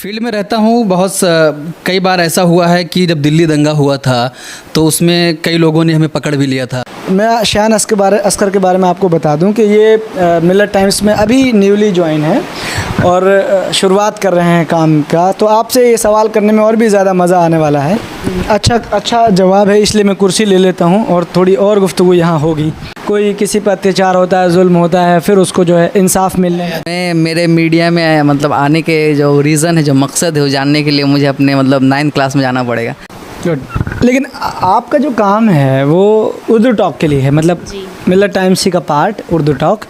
Field में रहता हूँ कई बार ऐसा हुआ है कि जब दिल्ली दंगा हुआ था तो उसमें कई लोगों ने हमें पकड़ भी लिया था। मैं शान अस्कर के बारे में आपको बता दूं कि ये मिलत टाइम्स में अभी न्यूली ज्वाइन है और शुरुआत कर रहे हैं काम का, तो आपसे ये सवाल करने में और भी ज़्यादा मज़ा आने वाला है। अच्छा जवाब है, इसलिए मैं कुर्सी ले लेता हूँ और थोड़ी और गुफ्तगू यहाँ होगी। कोई किसी पर अत्याचार होता है, जुल्म होता है, फिर उसको जो है इंसाफ मिलने मैं मेरे मीडिया में मतलब आने के जो रीज़न है, जो मकसद है, वो जानने के लिए मुझे अपने मतलब 9th क्लास में जाना पड़ेगा। गुड। लेकिन आपका जो काम है वो उर्दू टॉक के लिए है, मतलब मिलत टाइम्स का पार्ट उर्दू टॉक,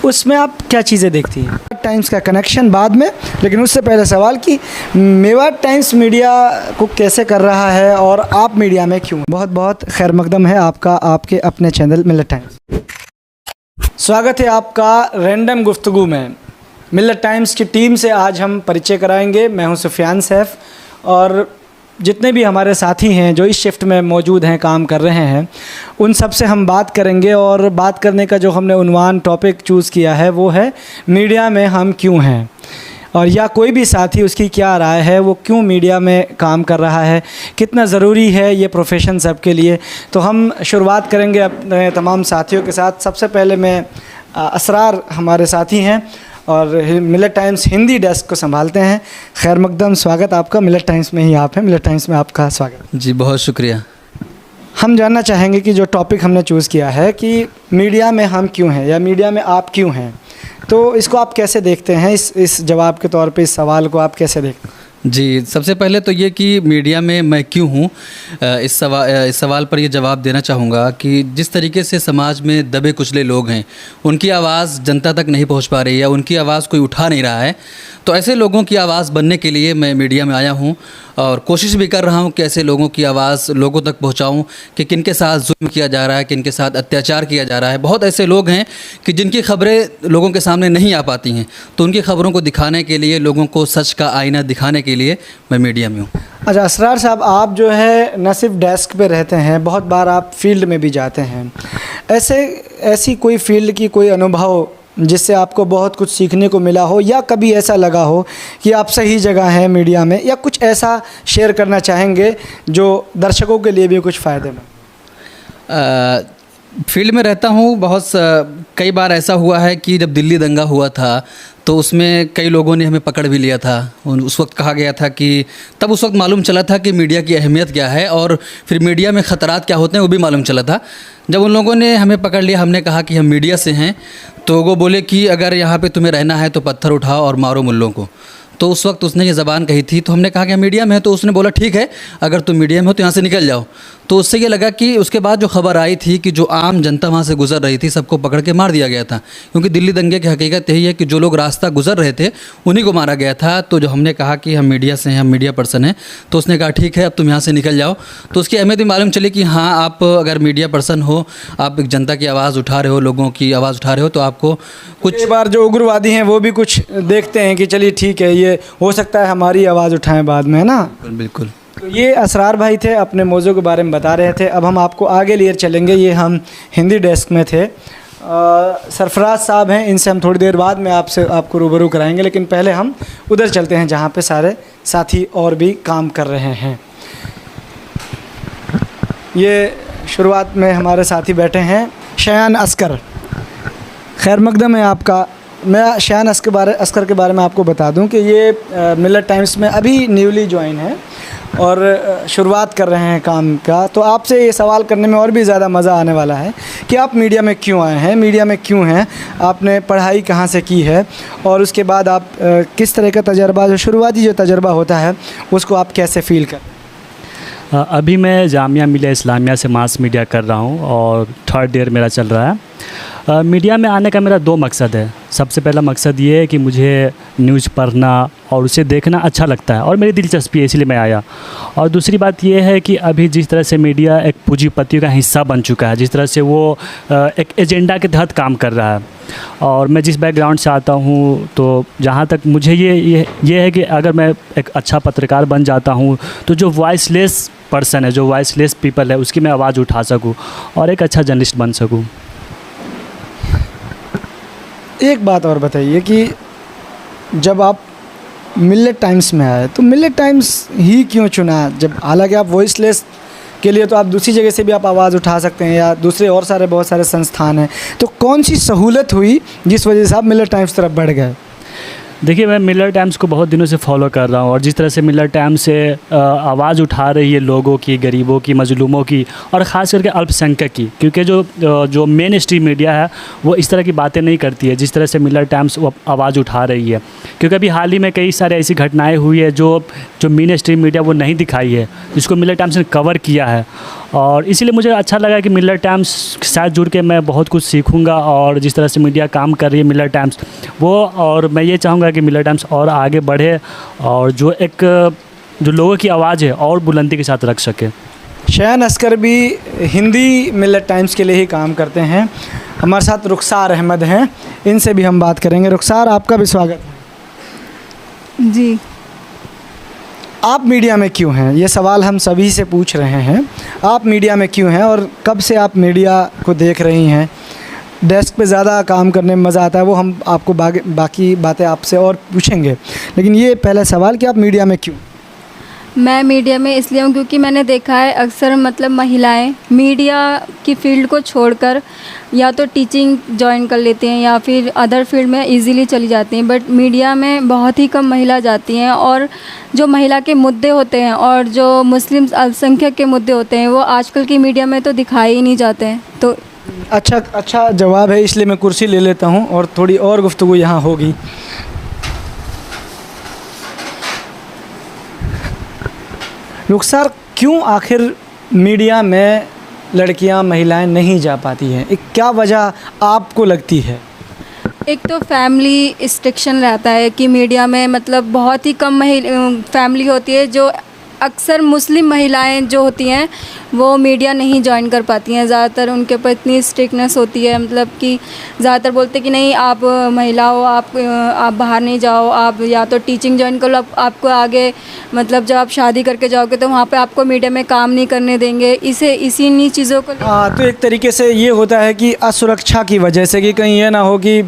उसमें आप क्या चीज़ें देखती हैं? टाइम्स का कनेक्शन बाद में, लेकिन उससे पहले सवाल कि मेवात टाइम्स मीडिया को कैसे कर रहा है और आप मीडिया में क्यों? बहुत बहुत खैर मकदम है आपका आपके अपने चैनल मिलत टाइम्स। स्वागत है आपका रैंडम गुफ्तगू में। मिलत टाइम्स की टीम से आज हम परिचय कराएंगे। मैं हूं सुफियान सैफ और जितने भी हमारे साथी हैं जो इस शिफ्ट में मौजूद हैं, काम कर रहे हैं, उन सब से हम बात करेंगे। और बात करने का जो हमने उन्वान टॉपिक चूज़ किया है वो है मीडिया में हम क्यों हैं, और या कोई भी साथी उसकी क्या राय है, वो क्यों मीडिया में काम कर रहा है, कितना ज़रूरी है ये प्रोफेशन सबके लिए। तो हम शुरुआत करेंगे अपने तमाम साथियों के साथ। सबसे पहले मैं असरार हमारे साथी हैं और मिलत टाइम्स हिंदी डेस्क को संभालते हैं। खैर मकदम, स्वागत आपका। मिलत टाइम्स में ही आप हैं, मिलत टाइम्स में आपका स्वागत। जी बहुत शुक्रिया। हम जानना चाहेंगे कि जो टॉपिक हमने चूज़ किया है कि मीडिया में हम क्यों हैं या मीडिया में आप क्यों हैं, तो इसको आप कैसे देखते हैं? इस जवाब के तौर पे इस सवाल को आप कैसे देखते हैं? जी, सबसे पहले तो ये कि मीडिया में मैं क्यों हूँ, इस सवाल पर ये जवाब देना चाहूँगा कि जिस तरीके से समाज में दबे कुचले लोग हैं, उनकी आवाज़ जनता तक नहीं पहुँच पा रही है, उनकी आवाज़ कोई उठा नहीं रहा है, तो ऐसे लोगों की आवाज़ बनने के लिए मैं मीडिया में आया हूँ और कोशिश भी कर रहा हूँ कि ऐसे लोगों की आवाज़ लोगों तक पहुँचाऊँ कि किनके साथ जुल्म किया जा रहा है, किनके साथ अत्याचार किया जा रहा है। बहुत ऐसे लोग हैं कि जिनकी खबरें लोगों के सामने नहीं आ पाती हैं, तो उनकी खबरों को दिखाने के लिए, लोगों को सच का आईना दिखाने के लिए मैं मीडिया में हूँ। अच्छा असरार साहब, आप जो है न सिर्फ डेस्क पे रहते हैं, बहुत बार आप फील्ड में भी जाते हैं। ऐसी कोई फील्ड की कोई अनुभव जिससे आपको बहुत कुछ सीखने को मिला हो, या कभी ऐसा लगा हो कि आप सही जगह हैं मीडिया में, या कुछ ऐसा शेयर करना चाहेंगे जो दर्शकों के लिए भी कुछ फ़ायदेमंद? फील्ड में रहता हूँ कई बार ऐसा हुआ है कि जब दिल्ली दंगा हुआ था तो उसमें कई लोगों ने हमें पकड़ भी लिया था। उस वक्त कहा गया था कि तब उस वक्त मालूम चला था कि मीडिया की अहमियत क्या है और फिर मीडिया में ख़तरात क्या होते हैं वो भी मालूम चला था। जब उन लोगों ने हमें पकड़ लिया, हमने कहा कि हम मीडिया से हैं, तो वो बोले कि अगर यहाँ पे तुम्हें रहना है तो पत्थर उठाओ और मारो मुल्लों को। तो उस वक्त उसने ये ज़बान कही थी, तो हमने कहा कि हम मीडिया में है, तो उसने बोला ठीक है, अगर तुम मीडिया में हो तो यहाँ से निकल जाओ। तो उससे ये लगा कि उसके बाद जो खबर आई थी कि जो आम जनता वहाँ से गुजर रही थी, सबको पकड़ के मार दिया गया था, क्योंकि दिल्ली दंगे की हकीकत यही है कि जो लोग रास्ता गुजर रहे थे उन्हीं को मारा गया था। तो जो हमने कहा कि हम मीडिया से हैं, हम मीडिया पर्सन हैं, तो उसने कहा ठीक है, अब तुम यहाँ से निकल जाओ। तो उसकी अहमियत भी मालूम चली कि हाँ, आप अगर मीडिया पर्सन हो, आप एक जनता की आवाज़ उठा रहे हो, लोगों की आवाज़ उठा रहे हो, तो आपको कुछ कई बार जो उग्रवादी हैं वो भी कुछ देखते हैं कि चलिए ठीक है, ये हो सकता है हमारी आवाज़ उठाएं बाद में, है ना? बिल्कुल। तो ये असरार भाई थे, अपने मौजू के बारे में बता रहे थे। अब हम आपको आगे लिए चलेंगे। ये हम हिंदी डेस्क में थे। सरफराज साहब हैं, इनसे हम थोड़ी देर बाद में आपको रूबरू कराएंगे, लेकिन पहले हम उधर चलते हैं जहाँ पे सारे साथी और भी काम कर रहे हैं। ये शुरुआत में हमारे साथी बैठे हैं, शान अस्कर। खैर मकदम है आपका। मैं शान अस्कर के बारे में आपको बता दूं कि ये मिलत टाइम्स में अभी न्यूली ज्वाइन है और शुरुआत कर रहे हैं काम का, तो आपसे ये सवाल करने में और भी ज़्यादा मज़ा आने वाला है कि आप मीडिया में क्यों आए हैं, मीडिया में क्यों हैं, आपने पढ़ाई कहाँ से की है, और उसके बाद आप किस तरह का तजर्बा, जो शुरुआती जो तजर्बा होता है, उसको आप कैसे फ़ील कर? अभी मैं जामिया मिलिया इस्लामिया से मास मीडिया कर रहा हूँ और 3rd ईयर मेरा चल रहा है। मीडिया में आने का मेरा 2 मकसद है। सबसे पहला मकसद ये है कि मुझे न्यूज़ पढ़ना और उसे देखना अच्छा लगता है और मेरी दिलचस्पी है, इसलिए मैं आया। और दूसरी बात ये है कि अभी जिस तरह से मीडिया एक पूंजीपतियों का हिस्सा बन चुका है, जिस तरह से वो एक एजेंडा के तहत काम कर रहा है, और मैं जिस बैकग्राउंड से आता हूँ, तो जहाँ तक मुझे ये है कि अगर मैं एक अच्छा पत्रकार बन जाता हूँ तो जो वॉइसलेस पर्सन है, जो वॉइसलेस पीपल है, उसकी मैं आवाज़ उठा सकूँ और एक अच्छा जर्नलिस्ट बन सकूँ। एक बात और बताइए कि जब आप मिलेट टाइम्स में आए, तो मिलेट टाइम्स ही क्यों चुना? जब हालांकि आप वॉइसलेस के लिए तो आप दूसरी जगह से भी आप आवाज़ उठा सकते हैं या दूसरे और सारे बहुत सारे संस्थान हैं, तो कौन सी सहूलत हुई जिस वजह से आप मिलेट टाइम्स तरफ बढ़ गए? देखिए, मैं मिलर टाइम्स को बहुत दिनों से फॉलो कर रहा हूँ और जिस तरह से मिलर टाइम्स से आवाज़ उठा रही है लोगों की, गरीबों की, मजलूमों की और ख़ास करके अल्पसंख्यक की, क्योंकि जो मेन स्ट्रीम मीडिया है वो इस तरह की बातें नहीं करती है जिस तरह से मिलर टाइम्स वो आवाज़ उठा रही है। क्योंकि अभी हाल ही में कई सारे ऐसी घटनाएँ हुई है जो मेन स्ट्रीम मीडिया वो नहीं दिखाई है, जिसको मिलर टाइम्स ने कवर किया है। और इसीलिए मुझे अच्छा लगा कि मिलर टाइम्स के साथ जुड़ के मैं बहुत कुछ सीखूंगा और जिस तरह से मीडिया काम कर रही है मिलर टाइम्स वो, और मैं ये चाहूँगा कि मिलर टाइम्स और आगे बढ़े और जो लोगों की आवाज़ है और बुलंदी के साथ रख सके। शयान अस्कर भी हिंदी मिलेट टाइम्स के लिए ही काम करते हैं। हमारे साथ रुखसार अहमद हैं, इनसे भी हम बात करेंगे। रुखसार, आपका भी स्वागत है। जी, आप मीडिया में क्यों हैं? ये सवाल हम सभी से पूछ रहे हैं। आप मीडिया में क्यों हैं और कब से आप मीडिया को देख रही हैं? डेस्क पे ज़्यादा काम करने में मज़ा आता है, वो हम आपको बाकी बातें आपसे और पूछेंगे, लेकिन ये पहला सवाल कि आप मीडिया में क्यों? मैं मीडिया में इसलिए हूँ क्योंकि मैंने देखा है अक्सर मतलब महिलाएं मीडिया की फ़ील्ड को छोड़कर या तो टीचिंग ज्वाइन कर लेती हैं या फिर अदर फील्ड में इजीली चली जाती हैं, बट मीडिया में बहुत ही कम महिला जाती हैं और जो महिला के मुद्दे होते हैं और जो मुस्लिम अल्पसंख्यक के मुद्दे होते हैं वो आजकल की मीडिया में तो दिखाई ही नहीं जाते हैं। तो अच्छा जवाब है, इसलिए मैं कुर्सी ले लेता हूँ और थोड़ी और गुफ्तगू यहाँ होगी। रुखसार, क्यों आखिर मीडिया में लड़कियां, महिलाएं नहीं जा पाती हैं? एक क्या वजह आपको लगती है? एक तो फैमिली रिस्ट्रिक्शन रहता है कि मीडिया में मतलब बहुत ही कम फैमिली होती है, जो अक्सर मुस्लिम महिलाएं जो होती हैं वो मीडिया नहीं ज्वाइन कर पाती हैं। ज़्यादातर उनके ऊपर इतनी स्ट्रिक्टनेस होती है, मतलब कि ज़्यादातर बोलते कि नहीं आप महिला हो, आप बाहर नहीं जाओ, आप या तो टीचिंग ज्वाइन कर लो, आपको आगे मतलब जब आप शादी करके जाओगे तो वहाँ पे आपको मीडिया में काम नहीं करने देंगे। इन्हीं चीज़ों को हाँ, तो एक तरीके से ये होता है कि असुरक्षा की वजह से, कि कहीं ये ना हो कि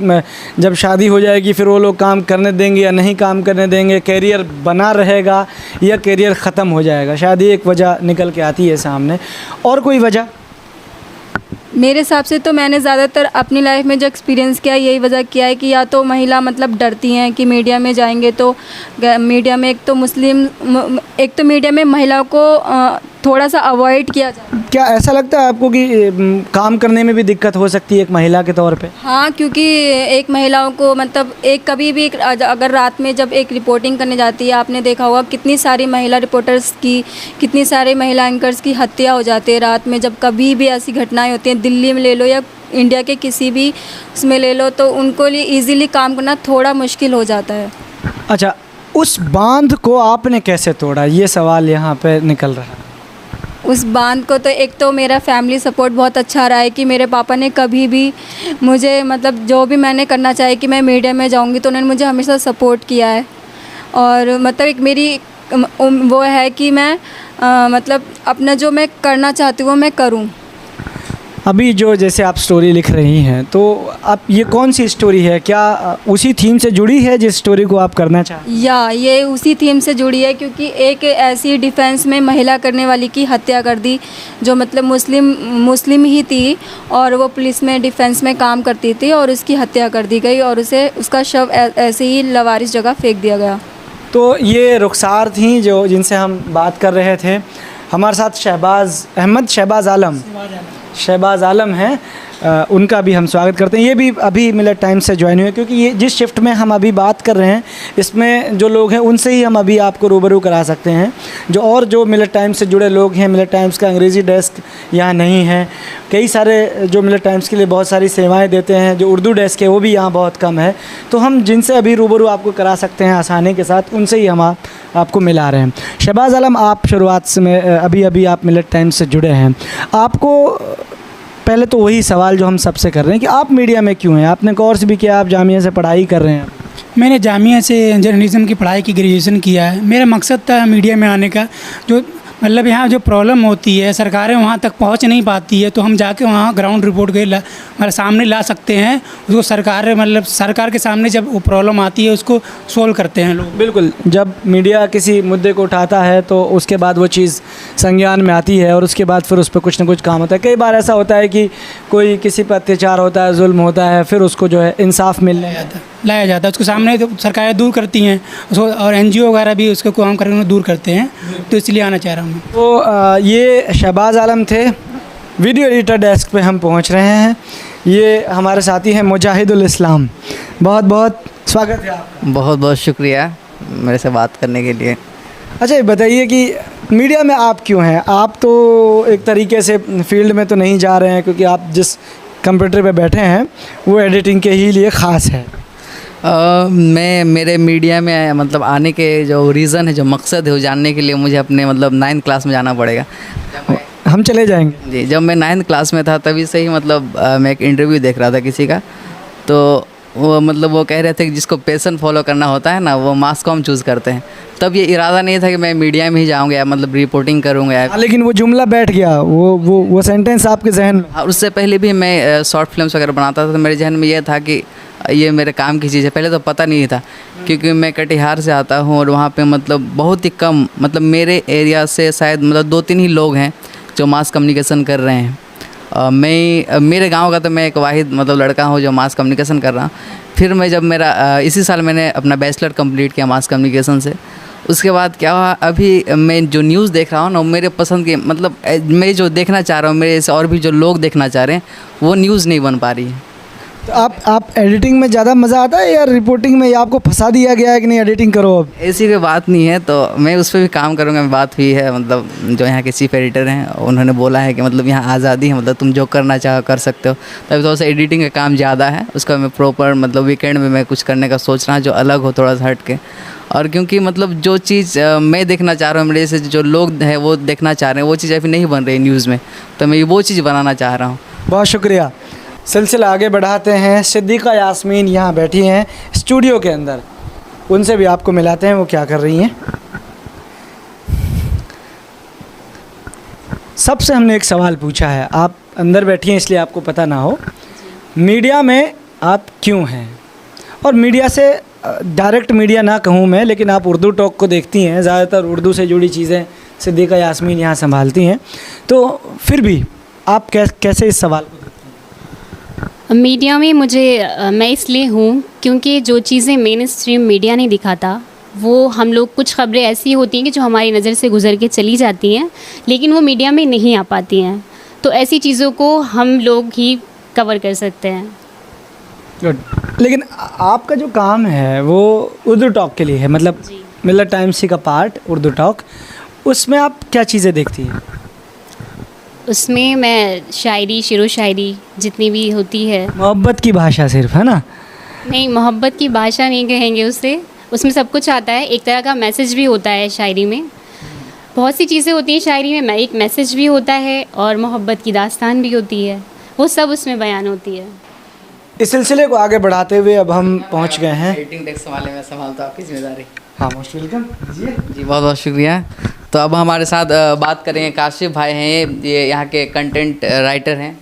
जब शादी हो जाएगी फिर वो लोग काम करने देंगे या नहीं काम करने देंगे, कैरियर बना रहेगा या कैरियर ख़त्म हो जाएगा। शायद एक वजह निकल के आती है सामने। और कोई वजह? मेरे हिसाब से तो मैंने ज़्यादातर अपनी लाइफ में जो एक्सपीरियंस किया है यही वजह किया है कि या तो महिला मतलब डरती हैं कि मीडिया में जाएंगे तो मीडिया में एक तो मीडिया में महिलाओं को थोड़ा सा अवॉइड किया जाए। क्या ऐसा लगता है आपको कि काम करने में भी दिक्कत हो सकती है एक महिला के तौर पे? हाँ, क्योंकि एक महिलाओं को मतलब कभी भी अगर रात में जब एक रिपोर्टिंग करने जाती है, आपने देखा होगा कितनी सारी महिला रिपोर्टर्स की, कितनी सारी महिला एंकर्स की हत्या हो जाती है रात में। जब कभी भी ऐसी घटनाएं होती हैं, दिल्ली में ले लो या इंडिया के किसी भी उसमें ले लो, तो उनको लिए ईज़िली काम करना थोड़ा मुश्किल हो जाता है। अच्छा, उस बांध को आपने कैसे तोड़ा, ये सवाल यहाँ पे निकल रहा है। उस बांध को तो एक तो मेरा फैमिली सपोर्ट बहुत अच्छा रहा है कि मेरे पापा ने कभी भी मुझे मतलब जो भी मैंने करना चाहे कि मैं मीडिया में जाऊंगी तो उन्होंने मुझे हमेशा सपोर्ट किया है। और मतलब एक मेरी वो है कि मैं मतलब अपना जो मैं करना चाहती हूँ वो मैं करूँ। अभी जो जैसे आप स्टोरी लिख रही हैं, तो आप ये कौन सी स्टोरी है? क्या उसी थीम से जुड़ी है जिस स्टोरी को आप करना चाहते हैं? या ये उसी थीम से जुड़ी है क्योंकि एक ऐसी डिफेंस में महिला करने वाली की हत्या कर दी जो मतलब मुस्लिम ही थी और वो पुलिस में डिफेंस में काम करती थी और उसकी हत्या कर दी गई और उसका शव ऐसे ही लवारिस जगह फेंक दिया गया। तो ये रुखसार थी जो जिनसे हम बात कर रहे थे। हमारे साथ शहबाज आलम हैं, उनका भी हम स्वागत करते हैं। ये भी अभी मिलेट टाइम्स से ज्वाइन हुए, क्योंकि ये जिस शिफ्ट में हम अभी बात कर रहे हैं इसमें जो लोग हैं उनसे ही हम अभी आपको रूबरू करा सकते हैं। जो मिलेट टाइम्स से जुड़े लोग हैं, मिलेट टाइम्स का अंग्रेज़ी डेस्क यहाँ नहीं है। कई सारे जो मिलेट टाइम्स के लिए बहुत सारी सेवाएं देते हैं, जो उर्दू डेस्क है वो भी यहाँ बहुत कम है। तो हम जिनसे अभी रूबरू आपको करा सकते हैं आसानी के साथ, उनसे ही हम आपको मिला रहे हैं। शहबाज आलम, आप शुरुआत से में अभी आप मिलेट टाइम्स से जुड़े हैं। आपको पहले तो वही सवाल जो हम सबसे कर रहे हैं कि आप मीडिया में क्यों हैं? आपने कोर्स भी किया, आप जामिया से पढ़ाई कर रहे हैं। मैंने जामिया से जर्नलिज्म की पढ़ाई की, ग्रेजुएशन किया है। मेरा मकसद था मीडिया में आने का, जो मतलब यहाँ जो प्रॉब्लम होती है सरकारें वहाँ तक पहुँच नहीं पाती है, तो हम जाके वहाँ ग्राउंड रिपोर्ट के मतलब सामने ला सकते हैं उसको। सरकार मतलब सरकार के सामने जब वो प्रॉब्लम आती है उसको सोल्व करते हैं लोग। बिल्कुल, जब मीडिया किसी मुद्दे को उठाता है तो उसके बाद वो चीज़ संज्ञान में आती है और उसके बाद फिर उस पर कुछ ना कुछ काम होता है। कई बार ऐसा होता है कि कोई किसी पर अत्याचार होता है, जुल्म होता है, फिर उसको जो है इंसाफ मिलने लाया जाता है उसको सामने, तो सरकारें दूर करती हैं उसको, और NGO वगैरह भी उसको काम करके दूर करते हैं, तो इसलिए आना चाह रहा हूँ। तो ये शहबाज आलम थे, वीडियो एडिटर डेस्क पे हम पहुंच रहे हैं। ये हमारे साथी हैं मुजाहिदुल इस्लाम, बहुत बहुत स्वागत है आपका। बहुत बहुत शुक्रिया मेरे से बात करने के लिए। अच्छा, ये बताइए कि मीडिया में आप क्यों हैं? आप तो एक तरीके से फील्ड में तो नहीं जा रहे हैं, क्योंकि आप जिस कंप्यूटर पे बैठे हैं वो एडिटिंग के ही लिए ख़ास है। मैं मेरे मीडिया में मतलब आने के जो रीज़न है, जो मकसद है, वो जानने के लिए मुझे अपने मतलब 9th क्लास में जाना पड़ेगा। हम चले जाएंगे जी, जब मैं 9th क्लास में था तभी से ही मतलब मैं एक इंटरव्यू देख रहा था किसी का, तो वो मतलब वो कह रहे थे कि जिसको पैशन फॉलो करना होता है ना, वो मास कॉम चूज़ करते हैं। तब ये इरादा नहीं था कि मैं मीडिया में ही जाऊँगा या मतलब रिपोर्टिंग करूँगा। लेकिन वो जुमला बैठ गया, वो सेंटेंस आपके जहन में। और उससे पहले भी मैं शॉर्ट फिल्म्स वगैरह बनाता था, तो मेरे जहन में ये था कि ये मेरे काम की चीज़ है। पहले तो पता नहीं था, क्योंकि मैं कटिहार से आता हूँ और वहाँ पे मतलब बहुत ही कम, मतलब मेरे एरिया से शायद मतलब 2-3 ही लोग हैं जो मास कम्युनिकेशन कर रहे हैं। मेरे गांव का तो मैं एक वाहिद मतलब लड़का हूँ जो मास कम्युनिकेशन कर रहा हूँ। फिर मैं जब मेरा इसी साल मैंने अपना बैचलर कंप्लीट किया मास कम्युनिकेशन से, उसके बाद क्या हुआ, अभी मैं जो न्यूज़ देख रहा हूँ ना, मेरे पसंद के मतलब मैं जो देखना चाह रहा हूँ, मेरे से और भी जो लोग देखना चाह रहे हैं, वो न्यूज़ नहीं बन पा रही है। तो आप एडिटिंग में ज़्यादा मज़ा आता है या रिपोर्टिंग में, या आपको फंसा दिया गया है कि नहीं एडिटिंग करो अब? ऐसी कोई बात नहीं है, तो मैं उस पर भी काम करूँगा। बात हुई है मतलब जो यहाँ के चीफ एडिटर हैं, उन्होंने बोला है कि मतलब यहाँ आज़ादी है, मतलब तुम जो करना चाहो कर सकते हो। तभी थोड़ा सा एडिटिंग का काम ज़्यादा है, उसका मैं प्रॉपर मतलब वीकेंड में मैं कुछ करने का सोच रहा हूँ जो अलग हो, थोड़ा सा हट के। और क्योंकि मतलब जो चीज़ मैं देखना चाह रहा हूँ, मेरे से जो लोग हैं वो देखना चाह रहे हैं, वो चीज़ अभी नहीं बन रही न्यूज़ में, तो मैं वो चीज़ बनाना चाह रहा हूँ। बहुत शुक्रिया। सिलसिला आगे बढ़ाते हैं। सिद्दीक़ा यास्मीन यहाँ बैठी हैं स्टूडियो के अंदर, उनसे भी आपको मिलाते हैं वो क्या कर रही हैं। सबसे हमने एक सवाल पूछा है, आप अंदर बैठी हैं इसलिए आपको पता ना हो, मीडिया में आप क्यों हैं? और मीडिया से डायरेक्ट मीडिया ना कहूँ मैं, लेकिन आप उर्दू टॉक को देखती हैं, ज़्यादातर उर्दू से जुड़ी चीज़ें सिद्दीक़ा यास्मीन यहाँ संभालती हैं, तो फिर भी आप कैसे इस सवाल को? मीडिया में मैं इसलिए हूँ क्योंकि जो चीज़ें मेन स्ट्रीम मीडिया नहीं दिखाता, वो हम लोग कुछ खबरें ऐसी होती हैं कि जो हमारी नज़र से गुजर के चली जाती हैं, लेकिन वो मीडिया में नहीं आ पाती हैं। तो ऐसी चीज़ों को हम लोग ही कवर कर सकते हैं। गुड। लेकिन आपका जो काम है वो उर्दू टॉक के लिए है, मतलब मिलत टाइम्स का पार्ट उर्दू टॉक, उसमें आप क्या चीज़ें देखती हैं? उसमें मैं शायरी, शेरो शायरी जितनी भी होती है, मोहब्बत की भाषा सिर्फ है ना? नहीं, मोहब्बत की भाषा नहीं कहेंगे उसे, उसमें सब कुछ आता है। एक तरह का मैसेज भी होता है शायरी में, बहुत सी चीज़ें होती हैं शायरी में, एक मैसेज भी होता है और मोहब्बत की दास्तान भी होती है, वो सब उसमें बयान होती है। इस सिलसिले को आगे बढ़ाते हुए अब हम पहुंच गए हैं। एडिटिंग टेक्स्ट वाले में संभालता हूँ, आपकी जिम्मेदारी। हाँ, मोस्ट वेलकम। जी बहुत बहुत शुक्रिया। तो अब हमारे साथ बात करेंगे, काशिफ भाई हैं, ये यहाँ के कंटेंट राइटर हैं,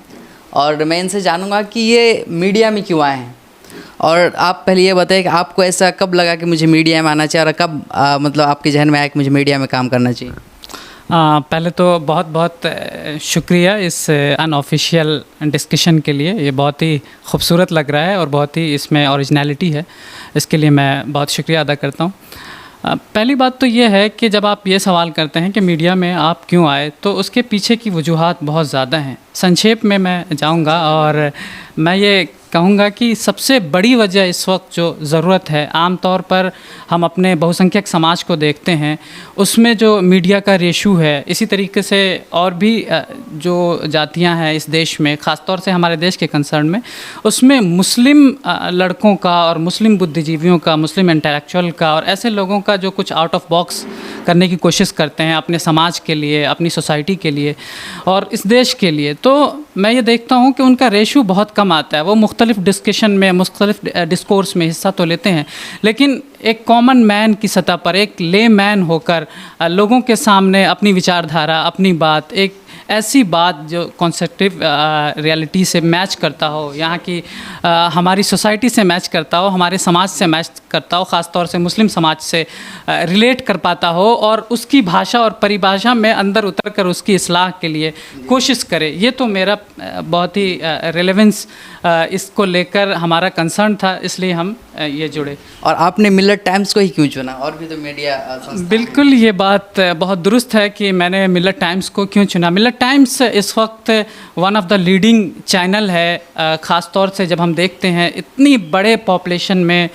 और मैं इनसे जानूंगा कि ये मीडिया में क्यों आए हैं। और आप पहले ये बताइए कि आपको ऐसा कब लगा कि मुझे मीडिया में आना चाहिए, और कब मतलब आपके जहन में आया कि मुझे मीडिया में काम करना चाहिए? पहले तो बहुत बहुत शुक्रिया इस अनऑफिशियल डिस्कशन के लिए। ये बहुत ही खूबसूरत लग रहा है और बहुत ही इसमें ओरिजिनलिटी है, इसके लिए मैं बहुत शुक्रिया अदा करता हूँ। पहली बात तो ये है कि जब आप ये सवाल करते हैं कि मीडिया में आप क्यों आए, तो उसके पीछे की वजूहात बहुत ज़्यादा हैं। संक्षेप में मैं जाऊंगा और मैं ये कहूँगा कि सबसे बड़ी वजह इस वक्त जो ज़रूरत है, आम तौर पर हम अपने बहुसंख्यक समाज को देखते हैं, उसमें जो मीडिया का रेशू है, इसी तरीके से और भी जो जातियां हैं इस देश में, ख़ास तौर से हमारे देश के कंसर्न में, उसमें मुस्लिम लड़कों का और मुस्लिम बुद्धिजीवियों का, मुस्लिम इंटेलेक्चुअल का और ऐसे लोगों का जो कुछ आउट ऑफ बॉक्स करने की कोशिश करते हैं अपने समाज के लिए, अपनी सोसाइटी के लिए और इस देश के लिए, तो मैं ये देखता हूँ कि उनका रेशो बहुत कम आता है। वो मुख्तलिफ़ डिस्कशन में, मुख्तलिफ़ डिस्कोर्स में हिस्सा तो लेते हैं, लेकिन एक कॉमन मैन की सतह पर, एक ले मैन होकर लोगों के सामने अपनी विचारधारा, अपनी बात, एक ऐसी बात जो कॉन्सेप्टिव रियलिटी से मैच करता हो, यहाँ की हमारी सोसाइटी से मैच करता हो, हमारे समाज से मैच करता हो, ख़ास तौर से मुस्लिम समाज से रिलेट कर पाता हो और उसकी भाषा और परिभाषा में अंदर उतर कर उसकी इस्लाह के लिए कोशिश करे। ये तो मेरा बहुत ही रेलेवेंस इसको लेकर हमारा कंसर्न था, इसलिए हम ये जुड़े। और आपने मिलत टाइम्स को ही क्यों चुना? और भी तो मीडिया संस्था बिल्कुल, ये बात बहुत दुरुस्त है कि मैंने मिलत टाइम्स को क्यों चुना। मिलत टाइम्स इस वक्त one of the leading channel है, ख़ास तौर से जब हम देखते हैं इतनी बड़े पॉपुलेशन में,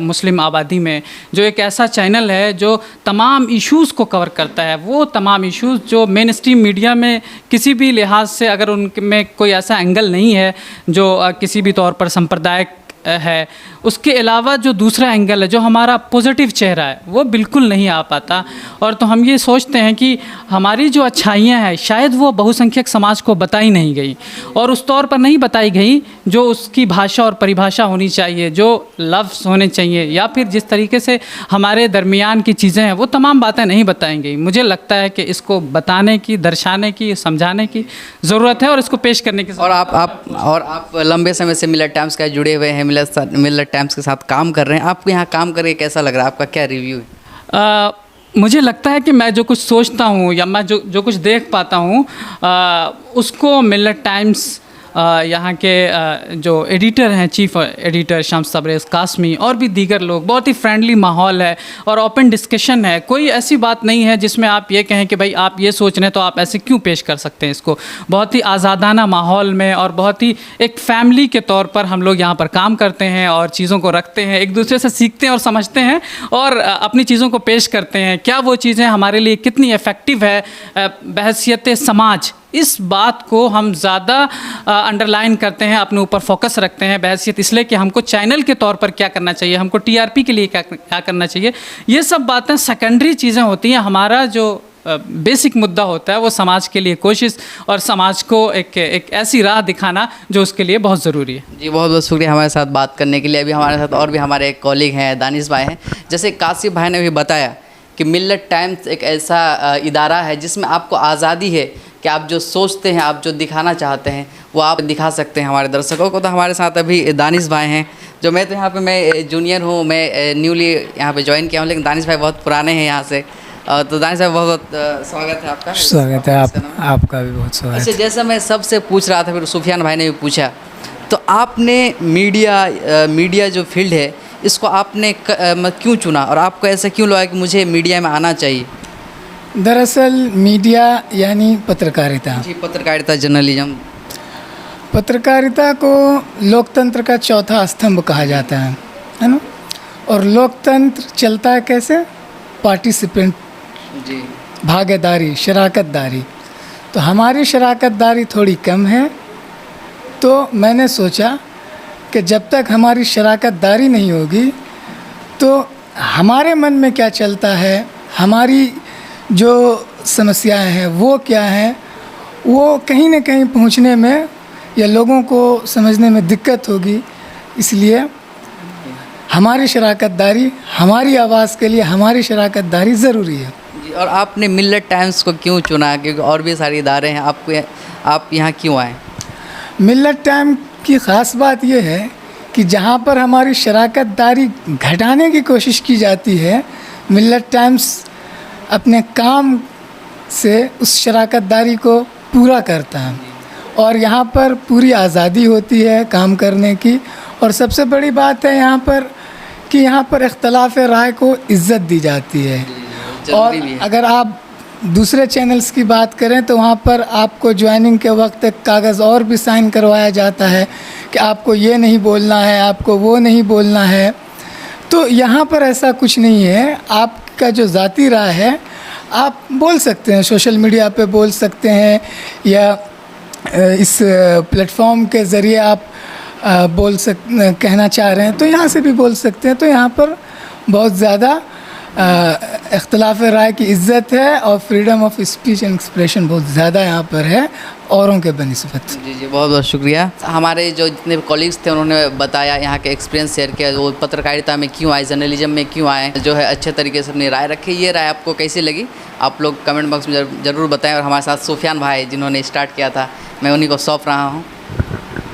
मुस्लिम आबादी में, जो एक ऐसा चैनल है जो तमाम इश्यूज़ को कवर करता है। वो तमाम इश्यूज़ जो मेन स्ट्रीम मीडिया में किसी भी लिहाज से, अगर उनमें कोई ऐसा एंगल नहीं है जो किसी भी तौर पर सांप्रदायिक है, उसके अलावा जो दूसरा एंगल है, जो हमारा पॉजिटिव चेहरा है, वो बिल्कुल नहीं आ पाता। और तो हम ये सोचते हैं कि हमारी जो अच्छाइयाँ हैं शायद वो बहुसंख्यक समाज को बताई नहीं गई और उस तौर पर नहीं बताई गई जो उसकी भाषा और परिभाषा होनी चाहिए, जो लफ्ज़ होने चाहिए, या फिर जिस तरीके से हमारे दरमियान की चीज़ें हैं वो तमाम बातें नहीं बताई गई। मुझे लगता है कि इसको बताने की, दर्शाने की, समझाने की ज़रूरत है और इसको पेश करने की। और आप लंबे समय से मिलत टाइम्स का जुड़े हुए हैं, मिलत टाइम्स के साथ काम कर रहे हैं। आपको यहाँ काम करके कैसा लग रहा है? आपका क्या रिव्यू है? मुझे लगता है कि मैं जो कुछ सोचता हूँ या मैं जो कुछ देख पाता हूँ उसको मिलत टाइम्स यहाँ के जो एडिटर हैं, चीफ एडिटर शम्स तबरेज़ कासमी और भी दीगर लोग, बहुत ही फ्रेंडली माहौल है और ओपन डिस्कशन है। कोई ऐसी बात नहीं है जिसमें आप ये कहें कि भाई आप ये सोच रहे हैं तो आप ऐसे क्यों पेश कर सकते हैं इसको। बहुत ही आज़ादाना माहौल में और बहुत ही एक फैमिली के तौर पर हम लोग यहाँ पर काम करते हैं और चीज़ों को रखते हैं, एक दूसरे से सीखते हैं और समझते हैं और अपनी चीज़ों को पेश करते हैं। क्या वो चीज़ें हमारे लिए कितनी इफ़ेक्टिव है बहैसियत समाज, इस बात को हम ज़्यादा अंडरलाइन करते हैं, अपने ऊपर फोकस रखते हैं बहैसियत इसलिए कि हमको चैनल के तौर पर क्या करना चाहिए, हमको टीआरपी के लिए क्या करना चाहिए। ये सब बातें सेकेंडरी चीज़ें होती हैं। हमारा जो बेसिक मुद्दा होता है वो समाज के लिए कोशिश और समाज को एक ऐसी राह दिखाना जो उसके लिए बहुत ज़रूरी है। जी, बहुत बहुत शुक्रिया हमारे साथ बात करने के लिए। अभी हमारे साथ और भी हमारे एक कॉलीग हैं, दानिश भाई हैं। जैसे कासिफ भाई ने भी बताया कि मिलत टाइम्स एक ऐसा इदारा है जिसमें आपको आज़ादी है कि आप जो सोचते हैं, आप जो दिखाना चाहते हैं वो आप दिखा सकते हैं हमारे दर्शकों को। तो हमारे साथ अभी दानिश भाई हैं, जो मैं तो यहाँ पे मैं जूनियर हूँ, मैं न्यूली यहाँ पे ज्वाइन किया हूँ, लेकिन दानिश भाई बहुत पुराने हैं यहाँ से। तो दानिश भाई बहुत बहुत स्वागत है आपका। स्वागत है आपका भी बहुत स्वागत। अच्छा, जैसा मैं सबसे पूछ रहा था, फिर सुफियान भाई ने भी पूछा, तो आपने मीडिया जो फील्ड है इसको आपने क्यों चुना और आपको ऐसा क्यों लगा कि मुझे मीडिया में आना चाहिए? दरअसल मीडिया यानी पत्रकारिता। जी, पत्रकारिता, जर्नलिज्म। पत्रकारिता को लोकतंत्र का चौथा स्तंभ कहा जाता है ना। और लोकतंत्र चलता है कैसे? पार्टिसिपेंट, जी, भागीदारी, शराकतदारी। तो हमारी शराकतदारी थोड़ी कम है, तो मैंने सोचा कि जब तक हमारी शराकतदारी नहीं होगी तो हमारे मन में क्या चलता है, हमारी जो समस्याएं हैं वो क्या हैं, वो कहीं ना कहीं पहुंचने में या लोगों को समझने में दिक्कत होगी। इसलिए हमारी शराकतदारी, हमारी आवाज़ के लिए हमारी शराकतदारी ज़रूरी है। जी, और आपने मिलत टाइम्स को क्यों चुना? क्योंकि और भी सारे इदारे हैं, आप यहाँ क्यों आए? मिलत टाइम की ख़ास बात यह है कि जहाँ पर हमारी शराकतदारी घटाने की कोशिश की जाती है, मिलत टाइम्स अपने काम से उस शराकतदारी को पूरा करता है और यहाँ पर पूरी आज़ादी होती है काम करने की। और सबसे बड़ी बात है यहाँ पर कि यहाँ पर इख्तलाफ राय को इज़्ज़त दी जाती है। और अगर आप दूसरे चैनल्स की बात करें तो वहाँ पर आपको ज्वाइनिंग के वक्त एक कागज़ और भी साइन करवाया जाता है कि आपको ये नहीं बोलना है, आपको वो नहीं बोलना है। तो यहाँ पर ऐसा कुछ नहीं है। आपका जो ज़ाती राय है आप बोल सकते हैं, सोशल मीडिया पे बोल सकते हैं या इस प्लेटफॉर्म के ज़रिए आप कहना चाह रहे हैं तो यहाँ से भी बोल सकते हैं। तो यहाँ पर बहुत ज़्यादा इख्तलाफ राय की इज़्ज़त है और freedom of speech and expression बहुत ज़्यादा यहाँ पर है औरों के बनिस्बत। जी जी, बहुत बहुत शुक्रिया। हमारे जो जितने कॉलीग्स थे उन्होंने बताया, यहाँ के एक्सपीरियंस शेयर किया, वो पत्रकारिता में क्यों आए, जर्नलिज्म में क्यों आए, जो है अच्छे तरीके से अपनी राय रखी। ये राय आपको कैसी लगी आप लोग कमेंट बॉक्स में ज़रूर बताएं। और हमारे साथ सुफियान भाई जिन्होंने स्टार्ट किया था, मैं उन्हीं को सौंप रहा हूँ।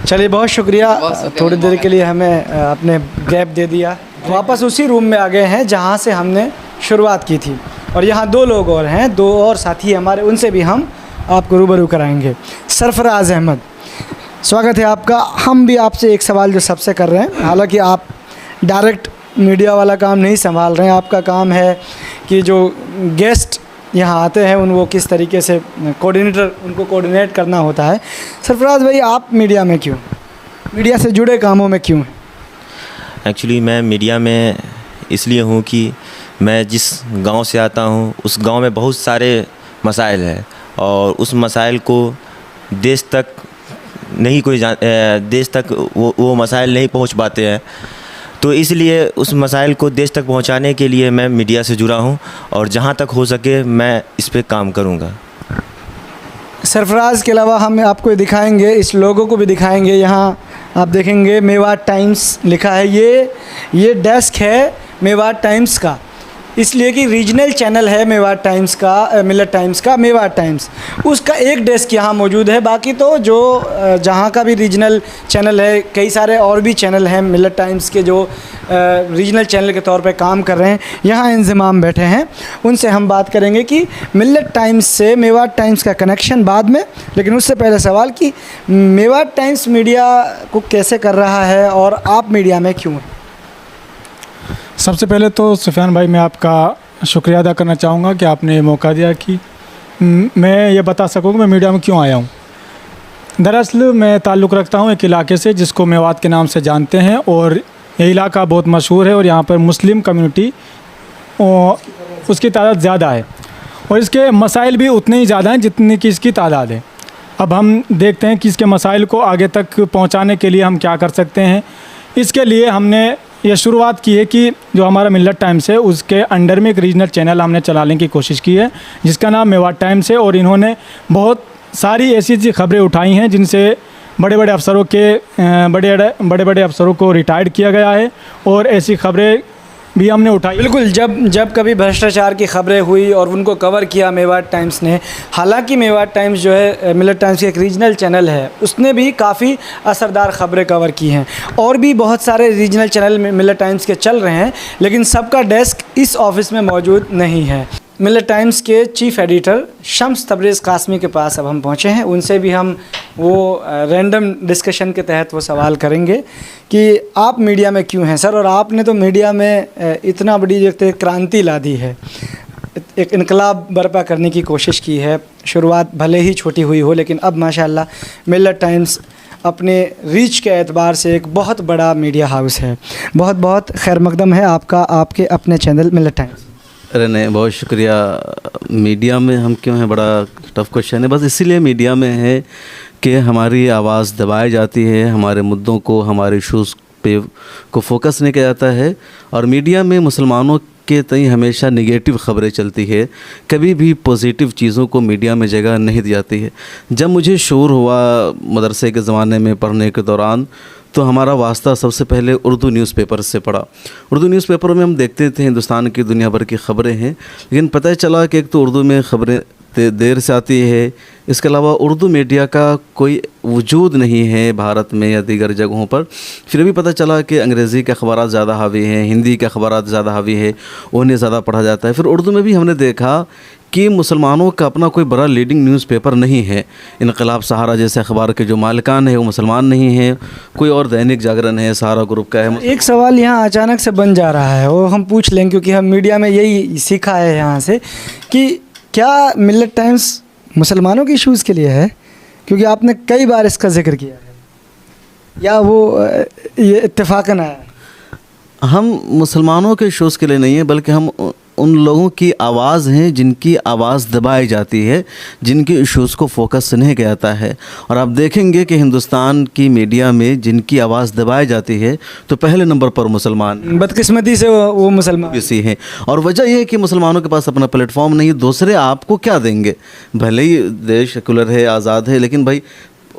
चलिए बहुत शुक्रिया, थोड़ी देर के लिए हमें अपने गैप दे दिया। वापस उसी रूम में आ गए हैं जहाँ से हमने शुरुआत की थी, और यहाँ 2 लोग और हैं, 2 और साथी हमारे, उनसे भी हम आपको रूबरू कराएंगे। सरफराज अहमद, स्वागत है आपका। हम भी आपसे एक सवाल जो सबसे कर रहे हैं, हालांकि आप डायरेक्ट मीडिया वाला काम नहीं संभाल रहे हैं, आपका काम है कि जो गेस्ट यहाँ आते हैं उन वो किस तरीके से उनको कोऑर्डिनेट करना होता है। सरफराज भाई, आप मीडिया में क्यों, मीडिया से जुड़े कामों में क्यों हैं? एक्चुअली मैं मीडिया में इसलिए हूँ कि मैं जिस गांव से आता हूँ उस गांव में बहुत सारे मसाइल हैं, और उस मसाइल को देश तक नहीं कोई देश तक वो मसाइल नहीं पहुँच पाते हैं, तो इसलिए उस मसाइल को देश तक पहुँचाने के लिए मैं मीडिया से जुड़ा हूँ, और जहाँ तक हो सके मैं इस पे काम करूँगा। सरफराज के अलावा हम आपको दिखाएंगे, इस लोगों को भी दिखाएंगे। यहाँ आप देखेंगे मेवात टाइम्स लिखा है, ये डेस्क है मेवात टाइम्स का, इसलिए कि रीजनल चैनल है मेवात टाइम्स का, मिलत टाइम्स का, मेवात टाइम्स, उसका एक डेस्क यहाँ मौजूद है। बाकी तो जो जहाँ का भी रीजनल चैनल है, कई सारे और भी चैनल हैं मिलत टाइम्स के जो रीजनल चैनल के तौर पे काम कर रहे हैं। यहाँ इंज़िमाम बैठे हैं, उनसे हम बात करेंगे कि मिलत टाइम्स से मेवात टाइम्स का कनेक्शन बाद में, लेकिन उससे पहले सवाल कि मेवात टाइम्स मीडिया को कैसे कर रहा है और आप मीडिया में क्यों हैं? सबसे पहले तो सुफियान भाई, मैं आपका शुक्रिया अदा करना चाहूँगा कि आपने मौका दिया कि मैं ये बता सकूँ कि मैं मीडिया में क्यों आया हूँ। दरअसल मैं ताल्लुक़ रखता हूँ एक इलाके से जिसको मेवात के नाम से जानते हैं, और ये इलाका बहुत मशहूर है, और यहाँ पर मुस्लिम कम्युनिटी उसकी तादाद ज़्यादा है, और इसके मसाइल भी उतने ही ज़्यादा हैं जितनी कि इसकी तादाद है। अब हम देखते हैं कि इसके मसाइल को आगे तक पहुँचाने के लिए हम क्या कर सकते हैं। इसके लिए हमने ये शुरुआत की है कि जो हमारा मिलत टाइम्स है उसके अंडर में एक रीजनल चैनल हमने चलाने की कोशिश की है जिसका नाम मेवात टाइम्स है, और इन्होंने बहुत सारी ऐसी खबरें उठाई हैं जिनसे बड़े बड़े अफसरों को रिटायर्ड किया गया है, और ऐसी खबरें भी हमने उठाई। बिल्कुल, जब कभी भ्रष्टाचार की खबरें हुई और उनको कवर किया मेवात टाइम्स ने। हालांकि मेवात टाइम्स जो है मिलत टाइम्स की एक रीजनल चैनल है, उसने भी काफ़ी असरदार खबरें कवर की हैं, और भी बहुत सारे रीजनल चैनल मिलत टाइम्स के चल रहे हैं, लेकिन सबका डेस्क इस ऑफिस में मौजूद नहीं है। मिलत टाइम्स के चीफ़ एडिटर शम्स तबरेज़ कासमी के पास अब हम पहुँचे हैं, उनसे भी हम वो रैंडम डिस्कशन के तहत वो सवाल करेंगे कि आप मीडिया में क्यों हैं सर, और आपने तो मीडिया में इतना बड़ी जो क्रांति ला दी है, एक इनकलाब बर्पा करने की कोशिश की है। शुरुआत भले ही छोटी हुई हो, लेकिन अब माशाल्लाह मिलत टाइम्स अपने रीच के एतबार से एक बहुत बड़ा मीडिया हाउस है। बहुत बहुत खैर मकदम है आपका, आपके अपने चैनल मिलत टाइम्स। अरे नहीं, बहुत शुक्रिया। मीडिया में हम क्यों हैं, बड़ा टफ क्वेश्चन है। बस इसीलिए मीडिया में है कि हमारी आवाज़ दबाई जाती है, हमारे मुद्दों को, हमारे इशूज़ पे को फोकस नहीं किया जाता है, और मीडिया में मुसलमानों के तई हमेशा नेगेटिव ख़बरें चलती है, कभी भी पॉजिटिव चीज़ों को मीडिया में जगह नहीं दी जाती है। जब मुझे शौर हुआ मदरसे के ज़माने में पढ़ने के दौरान, तो हमारा वास्ता सबसे पहले उर्दू न्यूज़पेपर से पड़ा। उर्दू न्यूज़पेपर में हम देखते थे हिंदुस्तान की दुनिया भर की ख़बरें हैं, लेकिन पता चला कि एक तो उर्दू में ख़बरें देर से आती है, इसके अलावा उर्दू मीडिया का कोई वजूद नहीं है भारत में या दीगर जगहों पर। फिर भी पता चला कि अंग्रेज़ी के अखबार ज़्यादा हावी हैं, हिंदी के अखबार ज़्यादा हावी है, उन्हें ज़्यादा पढ़ा जाता है। फिर उर्दू में भी हमने देखा कि मुसलमानों का अपना कोई बड़ा लीडिंग न्यूज़पेपर नहीं है। इनकलाब सहारा जैसे अखबार के जो मालिकान है वो मुसलमान नहीं हैं, कोई और दैनिक जागरण है, सहारा ग्रुप का है। एक सवाल यहाँ अचानक से बन जा रहा है, वो हम पूछ लेंगे क्योंकि हम मीडिया में यही सीखा है यहाँ से, कि क्या मिलत टाइम्स मुसलमानों के इशूज़ के लिए है? क्योंकि आपने कई बार इसका जिक्र किया है, या वो ये इत्तेफाकन आया? हम मुसलमानों के इशूज़ के लिए नहीं है, बल्कि हम उन लोगों की आवाज़ हैं जिनकी आवाज़ दबाई जाती है, जिनके इश्यूज़ को फोकस नहीं किया जाता है। और आप देखेंगे कि हिंदुस्तान की मीडिया में जिनकी आवाज़ दबाई जाती है तो पहले नंबर पर मुसलमान, बदकिस्मती से वो मुसलमान इसी हैं। और वजह यह है कि मुसलमानों के पास अपना प्लेटफॉर्म नहीं है, दूसरे आपको क्या देंगे। भले ही देश सेकुलर है, आज़ाद है, लेकिन भाई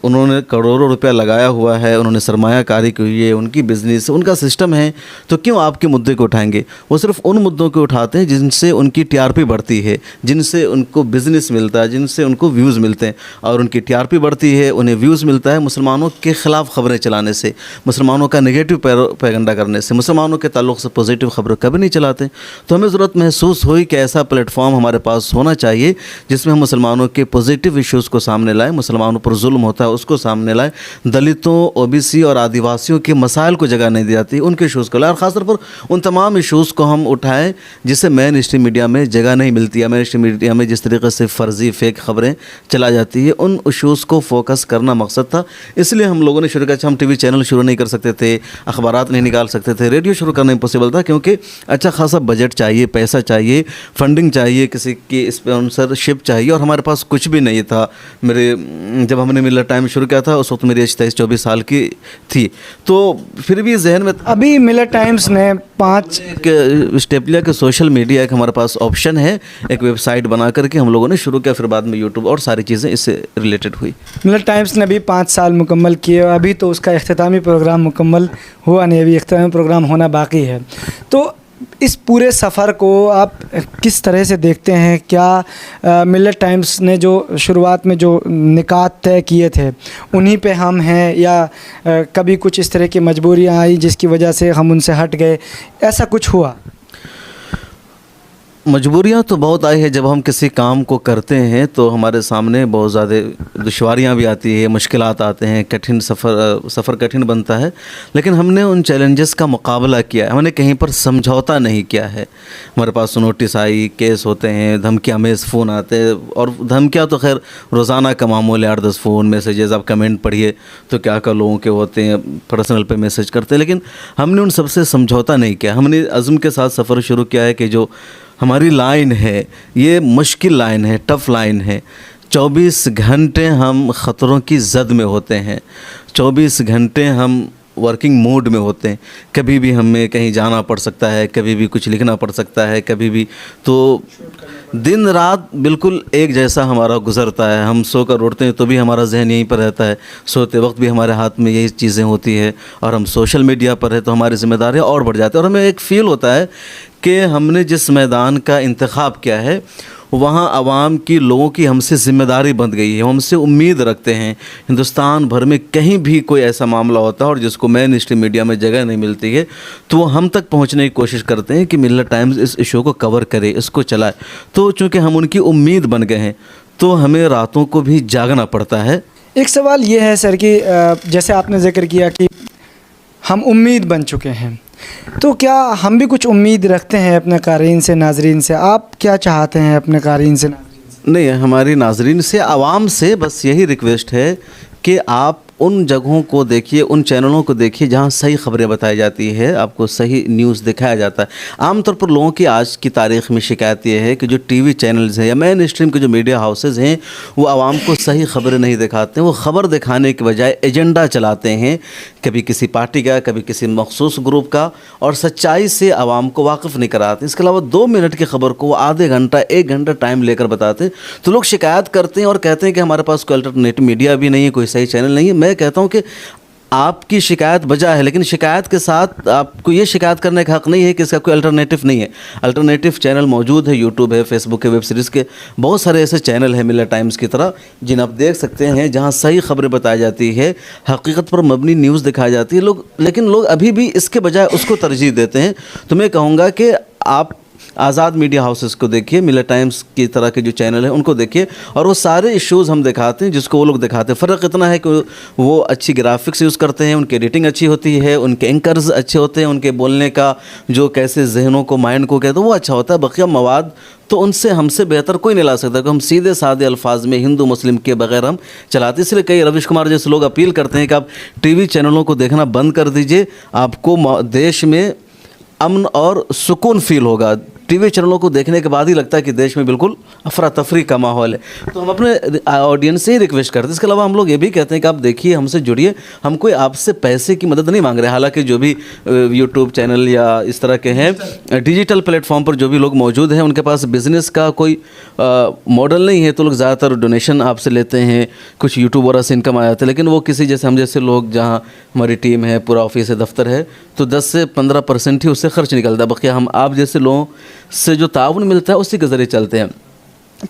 उन्होंने करोड़ों रुपया लगाया हुआ है, उन्होंने सरमायाकारी की हुई है, उनकी बिज़नेस, उनका सिस्टम है, तो क्यों आपके मुद्दे को उठाएंगे। वो सिर्फ उन मुद्दों को उठाते हैं जिनसे उनकी टीआरपी बढ़ती है, जिनसे उनको बिज़नेस मिलता है, जिनसे उनको व्यूज़ मिलते हैं। और उनकी टीआरपी बढ़ती है, उन्हें व्यूज़ मिलता है मुसलमानों के ख़िलाफ़ ख़बरें चलाने से, मुसलमानों का नेगेटिव पैगंडा करने से। मुसलमानों के ताल्लुक़ से पॉजिटिव खबरें कभी नहीं चलाते। तो हमें ज़रूरत महसूस हुई कि ऐसा प्लेटफॉर्म हमारे पास होना चाहिए जिसमें हम मुसलमानों के पॉजिटिव इश्यूज़ को सामने लाएँ, मुसलमानों पर जुल्म होता है उसको सामने लाएँ, दलितों, ओबीसी और आदिवासियों के मसाइल को जगह नहीं दी जाती, उनके इशूज़ को लाएँ। और ख़ासतौर पर उन तमाम इशूज़ को हम उठाएँ जिससे मेन स्ट्रीम मीडिया में जगह नहीं मिलती है। मेन स्ट्रीम मीडिया में जिस तरीके से फ़र्ज़ी फेक खबरें चला जाती है, उन इशूज़ को फोकस करना मकसद था। इसलिए हम लोगों ने शुरू किया। हम टीवी चैनल शुरू नहीं कर सकते थे, अखबारात नहीं निकाल सकते थे, रेडियो शुरू करना इम्पॉसिबल था, क्योंकि अच्छा खासा बजट चाहिए, पैसा चाहिए, फंडिंग चाहिए, किसी की स्पॉन्सरशिप चाहिए, और हमारे पास कुछ भी नहीं था। जब हमने मिलत टाइम शुरू किया था उस वक्त मेरी एज 23-24 साल की थी। तो फिर भी जहन में अभी मिलत टाइम्स ने 5 स्टेप लिया कि सोशल मीडिया एक हमारे पास ऑप्शन है, एक वेबसाइट बना करके हम लोगों ने शुरू किया। फिर बाद में यूट्यूब और सारी चीज़ें इससे रिलेटेड हुई। मिलत टाइम्स ने अभी 5 साल मुकम्मल किए, अभी तो उसका इख्तितामी प्रोग्राम मुकम्मल हुआ नहीं, अभी इख्तितामी प्रोग्राम होना बाकी है। तो इस पूरे सफ़र को आप किस तरह से देखते हैं? क्या मिलत टाइम्स ने जो शुरुआत में जो निकात तय किए थे उन्हीं पे हम हैं, या कभी कुछ इस तरह की मजबूरियां आई जिसकी वजह से हम उनसे हट गए, ऐसा कुछ हुआ? मजबूरियाँ तो बहुत आई है। जब हम किसी काम को करते हैं तो हमारे सामने बहुत ज़्यादा दुश्वारियाँ भी आती है, मुश्किलात आते हैं, कठिन सफ़र कठिन बनता है। लेकिन हमने उन चैलेंजेस का मुकाबला किया है, हमने कहीं पर समझौता नहीं किया है। हमारे पास नोटिस आई, केस होते हैं, धमकियाँ मेज़ फ़ोन आते हैं, और धमकियाँ तो खैर रोज़ाना का मामूल है। 8-10 फ़ोन मैसेजेस, आप कमेंट पढ़िए तो क्या क्या लोगों के होते हैं, पर्सनल पे मैसेज करते हैं। लेकिन हमने उन सबसे समझौता नहीं किया। हमने अज़्म के साथ सफ़र शुरू किया है कि जो हमारी लाइन है ये मुश्किल लाइन है, टफ़ लाइन है। 24 घंटे हम ख़तरों की ज़द में होते हैं, 24 घंटे हम वर्किंग मोड में होते हैं। कभी भी हमें कहीं जाना पड़ सकता है, कभी भी कुछ लिखना पड़ सकता है, कभी भी। तो दिन रात बिल्कुल एक जैसा हमारा गुजरता है। हम सोकर उठते हैं तो भी हमारा जहन यहीं पर रहता है, सोते वक्त भी हमारे हाथ में यही चीज़ें होती है, और हम सोशल मीडिया पर है तो हमारी ज़िम्मेदारियाँ और बढ़ जाती है। और हमें एक फ़ील होता है कि हमने जिस मैदान का इंतखाब किया है वहाँ आवाम की, लोगों की हमसे ज़िम्मेदारी बन गई है, हमसे उम्मीद रखते हैं। हिंदुस्तान भर में कहीं भी कोई ऐसा मामला होता है और जिसको मेन स्ट्रीम मीडिया में जगह नहीं मिलती है तो वो हम तक पहुँचने की कोशिश करते हैं कि मिलत टाइम्स इस इशू को कवर करे, इसको चलाए। तो चूँकि हम उनकी उम्मीद बन गए हैं तो हमें रातों को भी जागना पड़ता है। एक सवाल ये है सर कि जैसे आपने ज़िक्र किया कि हम उम्मीद बन चुके हैं, तो क्या हम भी कुछ उम्मीद रखते हैं अपने क़ारीन से, नाज़रीन से? आप क्या चाहते हैं अपने क़ारीन से, नाज़रीन से? नहीं, हमारी नाज़रीन से, आवाम से बस यही रिक्वेस्ट है कि आप उन जगहों को देखिए, उन चैनलों को देखिए जहां सही खबरें बताई जाती है, आपको सही न्यूज़ दिखाया जाता है। आमतौर पर लोगों की आज की तारीख़ में शिकायत ये है कि जो टीवी चैनल्स हैं या मेन स्ट्रीम के जो मीडिया हाउसेज़ हैं वो आवाम को सही खबरें नहीं दिखाते हैं। वो ख़बर दिखाने के बजाय एजेंडा चलाते हैं, कभी किसी पार्टी का, कभी किसी मखसूस ग्रुप का, और सच्चाई से आवाम को वाकिफ़ नहीं कराते। इसके अलावा 2 मिनट की खबर को वो आधे घंटा, 1 घंटा टाइम लेकर बताते हैं। तो लोग शिकायत करते हैं और कहते हैं कि हमारे पास कोई अल्टरनेटिव मीडिया भी नहीं है, कोई सही चैनल नहीं है। मैं कहता हूं कि आपकी शिकायत बजा है, लेकिन शिकायत के साथ आपको ये शिकायत करने का हक़ नहीं है कि इसका कोई अल्टरनेटिव नहीं है। अल्टरनेटिव चैनल मौजूद है, यूट्यूब है, फेसबुक है, वेब सीरीज़ के बहुत सारे ऐसे चैनल हैं मिलत टाइम्स की तरह, जिन आप देख सकते हैं जहां सही खबरें बताई जाती है, हकीकत पर मबनी न्यूज़ दिखाई जाती है। लेकिन लोग अभी भी इसके बजाय उसको तरजीह देते हैं। तो मैं कहूँगा कि आप आज़ाद मीडिया हाउसेस को देखिए, मिलत टाइम्स की तरह के जो चैनल हैं उनको देखिए, और वो सारे इश्यूज़ हम दिखाते हैं जिसको वो लोग दिखाते हैं। फ़र्क इतना है कि वो अच्छी ग्राफिक्स यूज़ करते हैं, उनकी एडिटिंग अच्छी होती है, उनके एंकर्स अच्छे होते हैं, उनके बोलने का जो कैसे जहनों को, माइंड को कहते हैं, वो अच्छा होता है। बकिया मवाद तो उनसे हमसे बेहतर कोई नहीं ला सकता, कि हम सीधे साधे अल्फाज में हिंदू मुस्लिम के बगैर हम चलाते। इसलिए कई रविश कुमार जैसे लोग अपील करते हैं कि आप टीवी चैनलों को देखना बंद कर दीजिए, आपको देश में अमन और सुकून फील होगा। टीवी चैनलों को देखने के बाद ही लगता है कि देश में बिल्कुल अफरा तफरी का माहौल है। तो हम अपने ऑडियंस से ही रिक्वेस्ट करते हैं। इसके अलावा हम लोग ये भी कहते हैं कि आप देखिए, हमसे जुड़िए, हम कोई आपसे पैसे की मदद नहीं मांग रहे। हालांकि जो भी यूट्यूब चैनल या इस तरह के हैं डिजिटल प्लेटफॉर्म पर जो भी लोग मौजूद हैं, उनके पास बिज़नेस का कोई मॉडल नहीं है, तो लोग ज़्यादातर डोनेशन आपसे लेते हैं, कुछ यूट्यूब वगैरह से इनकम आ जाता है। लेकिन वो किसी जैसे हम जैसे लोग, जहाँ हमारी टीम है, पूरा ऑफिस है, दफ्तर है, तो 10 से 15% ही उससे खर्च निकलता है। बाकी हम आप जैसे लोगों से जो ताउन मिलता है उसी के ज़रिए चलते हैं।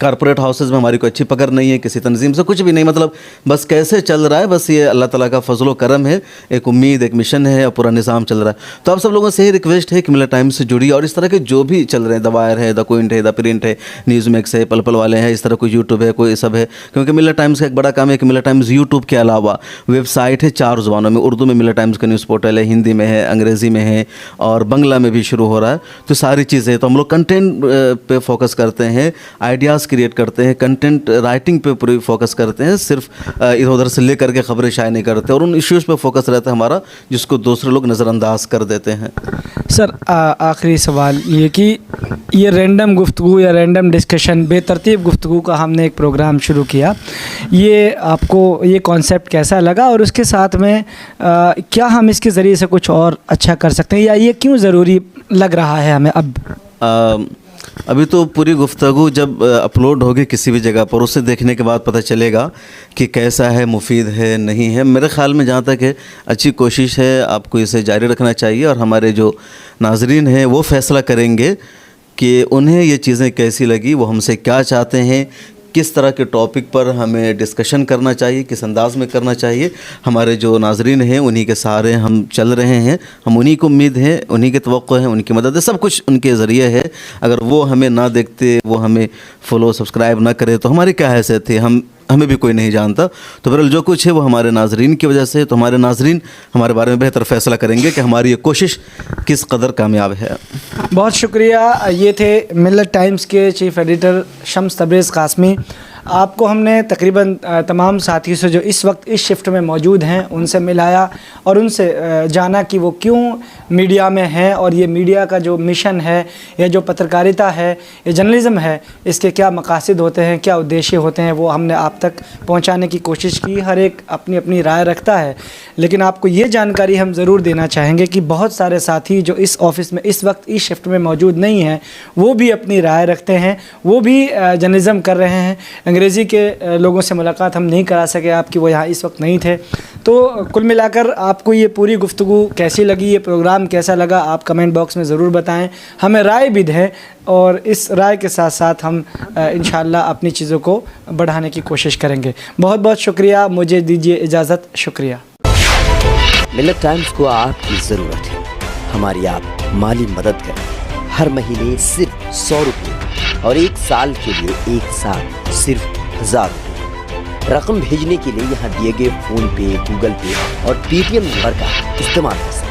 कारपोरेट हाउसेस में हमारी कोई अच्छी पकड़ नहीं है, किसी तंजीम से कुछ भी नहीं, मतलब बस कैसे चल रहा है, बस ये अल्लाह ताला का फजलो करम है, एक उम्मीद, एक मिशन है और पूरा निज़ाम चल रहा है। तो आप सब लोगों से ही रिक्वेस्ट है कि मिलत टाइम्स से जुड़िए और इस तरह के जो भी चल रहे हैं, द वायर है, द क्विंट है, द प्रिंट है, न्यूज़ मैक्स है, पल पल वाले हैं, इस तरह कोई यूट्यूब है, कोई सब है। क्योंकि मिलत टाइम्स का एक बड़ा काम है कि मिलत टाइम्स यूट्यूब के अलावा वेबसाइट है 4 ज़ुबानों में। उर्दू में मिलत टाइम्स का न्यूज़ पोर्टल है, हिंदी में है, अंग्रेज़ी में है और बंगला में भी शुरू हो रहा है। तो सारी चीज़ें, तो हम लोग कंटेंट पे फोकस करते हैं, आइडियाज़ क्रिएट करते हैं, कंटेंट राइटिंग पे पूरी फोकस करते हैं, सिर्फ इधर उधर से ले करके खबरें शाये नहीं करते और उन इश्यूज़ पे फोकस रहता है हमारा, जिसको दूसरे लोग नज़रअंदाज कर देते हैं। सर आखिरी सवाल ये कि ये रैंडम गुफ्तगू या रैंडम डिस्कशन, बेतरतीब गुफ्तगू का हमने एक प्रोग्राम शुरू किया, ये आपको ये कॉन्सेप्ट कैसा लगा और उसके साथ में क्या हम इसके ज़रिए से कुछ और अच्छा कर सकते हैं या ये क्यों ज़रूरी लग रहा है हमें अब? अभी तो पूरी गुफ्तगू जब अपलोड होगी किसी भी जगह पर, उसे देखने के बाद पता चलेगा कि कैसा है, मुफीद है, नहीं है। मेरे ख़्याल में जहाँ तक है अच्छी कोशिश है, आपको इसे जारी रखना चाहिए और हमारे जो नाजरीन हैं वो फ़ैसला करेंगे कि उन्हें ये चीज़ें कैसी लगी, वो हमसे क्या चाहते हैं, किस तरह के टॉपिक पर हमें डिस्कशन करना चाहिए, किस अंदाज़ में करना चाहिए। हमारे जो नाजरीन हैं उन्हीं के सहारे हम चल रहे हैं, हम उन्हीं को उम्मीद है, उन्हीं के तवक्को है, उनकी मदद है, सब कुछ उनके ज़रिए है। अगर वो हमें ना देखते, वो हमें फॉलो सब्सक्राइब ना करे तो हमारी क्या हैसियत थी, हमें भी कोई नहीं जानता। तो बहरहाल जो कुछ है वो हमारे नाजरीन की वजह से, तो हमारे नाजरीन हमारे बारे में बेहतर फ़ैसला करेंगे कि हमारी ये कोशिश किस कदर कामयाब है। बहुत शुक्रिया। ये थे मिलत टाइम्स के चीफ़ एडिटर शम्स तबरेज़ कासमी। आपको हमने तकरीबन तमाम साथियों से जो इस वक्त इस शिफ्ट में मौजूद हैं उनसे मिलाया और उनसे जाना कि वो क्यों मीडिया में हैं और ये मीडिया का जो मिशन है, या जो पत्रकारिता है, ये जर्नलिज़म है, इसके क्या मकासद होते हैं, क्या उद्देश्य होते हैं, वो हमने आप तक पहुंचाने की कोशिश की। हर एक अपनी अपनी राय रखता है, लेकिन आपको ये जानकारी हम ज़रूर देना चाहेंगे कि बहुत सारे साथी जो इस ऑफ़िस में इस वक्त इस शिफ्ट में मौजूद नहीं हैं, वो भी अपनी राय रखते हैं, वो भी जर्नलिज़म कर रहे हैं। अंग्रेज़ी के लोगों से मुलाकात हम नहीं करा सके आपकी, वो यहाँ इस वक्त नहीं थे। तो कुल मिलाकर आपको ये पूरी गुफ्तगू कैसी लगी, ये प्रोग्राम कैसा लगा, आप कमेंट बॉक्स में ज़रूर बताएं, हमें राय भी दें और इस राय के साथ साथ हम इंशाअल्लाह अपनी चीज़ों को बढ़ाने की कोशिश करेंगे। बहुत बहुत शुक्रिया, मुझे दीजिए इजाज़त। शुक्रिया। मिलत टाइम्स को आपकी ज़रूरत है, हमारी आप माली मदद करें। हर महीने सिर्फ 100 रुपये और 1 साल के लिए एक साथ सिर्फ 1000 रुपये। रकम भेजने के लिए यहाँ दिए गए फ़ोन पे, गूगल पे और पेटीएम नंबर का इस्तेमाल कर सकते हैं।